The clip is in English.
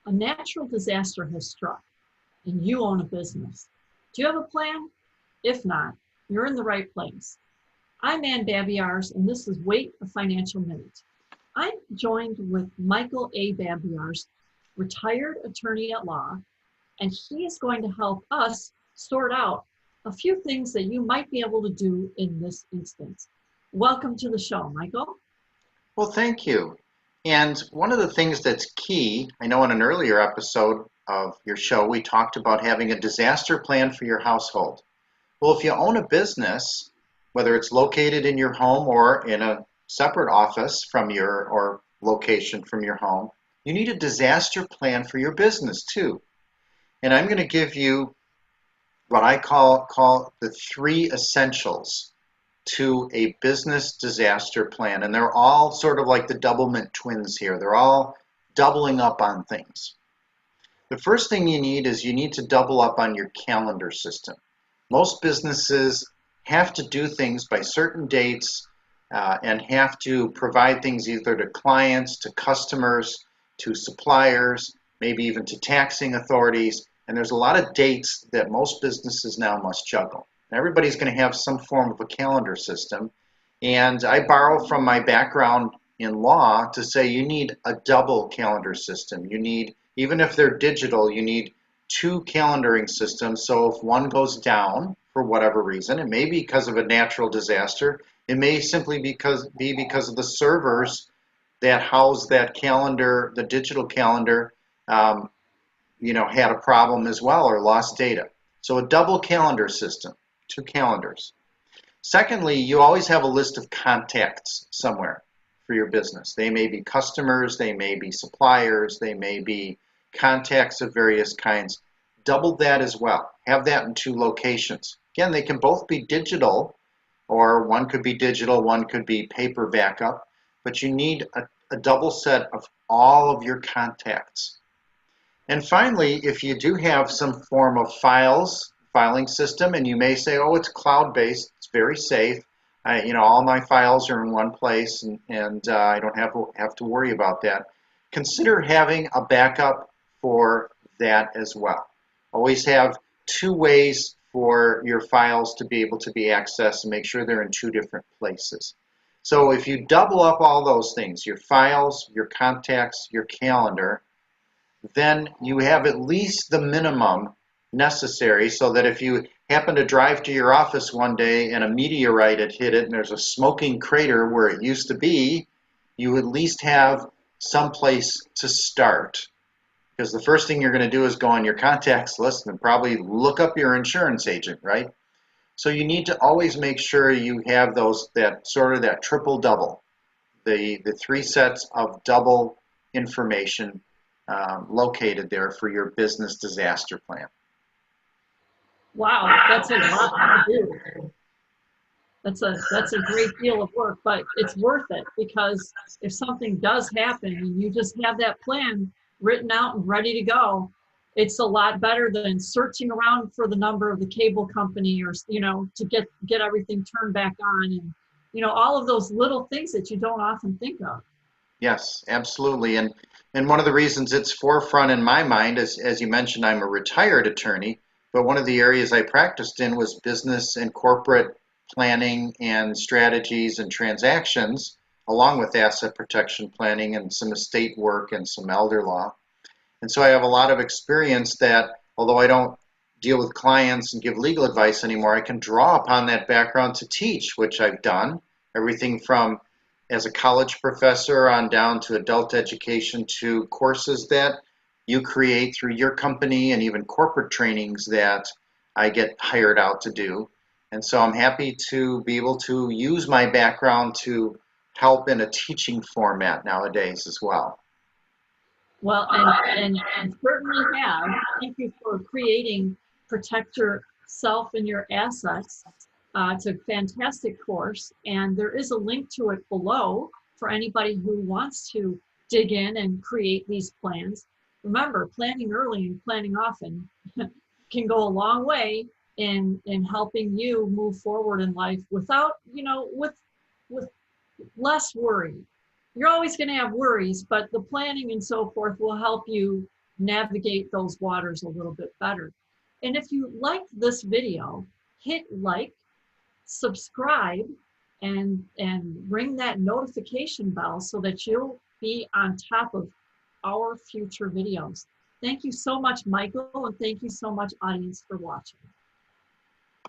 A natural disaster has struck and you own a business. Do you have a plan? If not, you're in the right place. I'm Ann Babiars, and this is Wait a Financial Minute. I'm joined with Michael A. Babiars, retired attorney at law, and he is going to help us sort out a few things that you might be able to do in this instance. Welcome to the show, Michael. Well, thank you. And one of the things that's key, I know in an earlier episode of your show, we talked about having a disaster plan for your household. Well, if you own a business, whether it's located in your home or in a separate office from your or location from your home, you need a disaster plan for your business too. And I'm going to give you what I call the three essentials to a business disaster plan. And they're all sort of like the Doublemint twins here. They're all doubling up on things. The first thing you need is you need to double up on your calendar system. Most businesses have to do things by certain dates and have to provide things either to clients, to customers, to suppliers, maybe even to taxing authorities. And there's a lot of dates that most businesses now must juggle. Everybody's going to have some form of a calendar system. And I borrow from my background in law to say you need a double calendar system. You need, even if they're digital, you need two calendaring systems. So if one goes down for whatever reason, it may be because of a natural disaster. It may simply be because of the servers that house that calendar, the digital calendar, had a problem as well or lost data. So a double calendar system. Two calendars. Secondly, you always have a list of contacts somewhere for your business. They may be customers, they may be suppliers, they may be contacts of various kinds. Double that as well. Have that in two locations. Again, they can both be digital, or one could be digital, one could be paper backup, but you need a double set of all of your contacts. And finally, if you do have some form of filing system, and you may say, oh, it's cloud-based, it's very safe. All my files are in one place, and I don't have to worry about that. Consider having a backup for that as well. Always have two ways for your files to be able to be accessed and make sure they're in two different places. So if you double up all those things, your files, your contacts, your calendar, then you have at least the minimum necessary so that if you happen to drive to your office one day and a meteorite had hit it and there's a smoking crater where it used to be, you at least have some place to start. Because the first thing you're going to do is go on your contacts list and probably look up your insurance agent, right? So you need to always make sure you have that triple double, the three sets of double information located there for your business disaster plan. Wow, that's a lot to do. That's a great deal of work, but it's worth it because if something does happen and you just have that plan written out and ready to go, it's a lot better than searching around for the number of the cable company or to get everything turned back on and all of those little things that you don't often think of. Yes, absolutely. And one of the reasons it's forefront in my mind is, as you mentioned, I'm a retired attorney, but one of the areas I practiced in was business and corporate planning and strategies and transactions, along with asset protection planning and some estate work and some elder law. And so I have a lot of experience that, although I don't deal with clients and give legal advice anymore, I can draw upon that background to teach, which I've done. Everything from as a college professor on down to adult education to courses that you create through your company and even corporate trainings that I get hired out to do. And so I'm happy to be able to use my background to help in a teaching format nowadays as well. Well, and certainly have. Thank you for creating Protect Yourself and Your Assets. It's a fantastic course, and there is a link to it below for anybody who wants to dig in and create these plans. Remember, planning early and planning often can go a long way in helping you move forward in life without, with less worry. You're always going to have worries, but the planning and so forth will help you, navigate those waters a little bit better. And if you liked this video, hit like, subscribe, and ring that notification bell so that you'll be on top of our future videos. Thank you so much, Michael, and thank you so much, audience, for watching.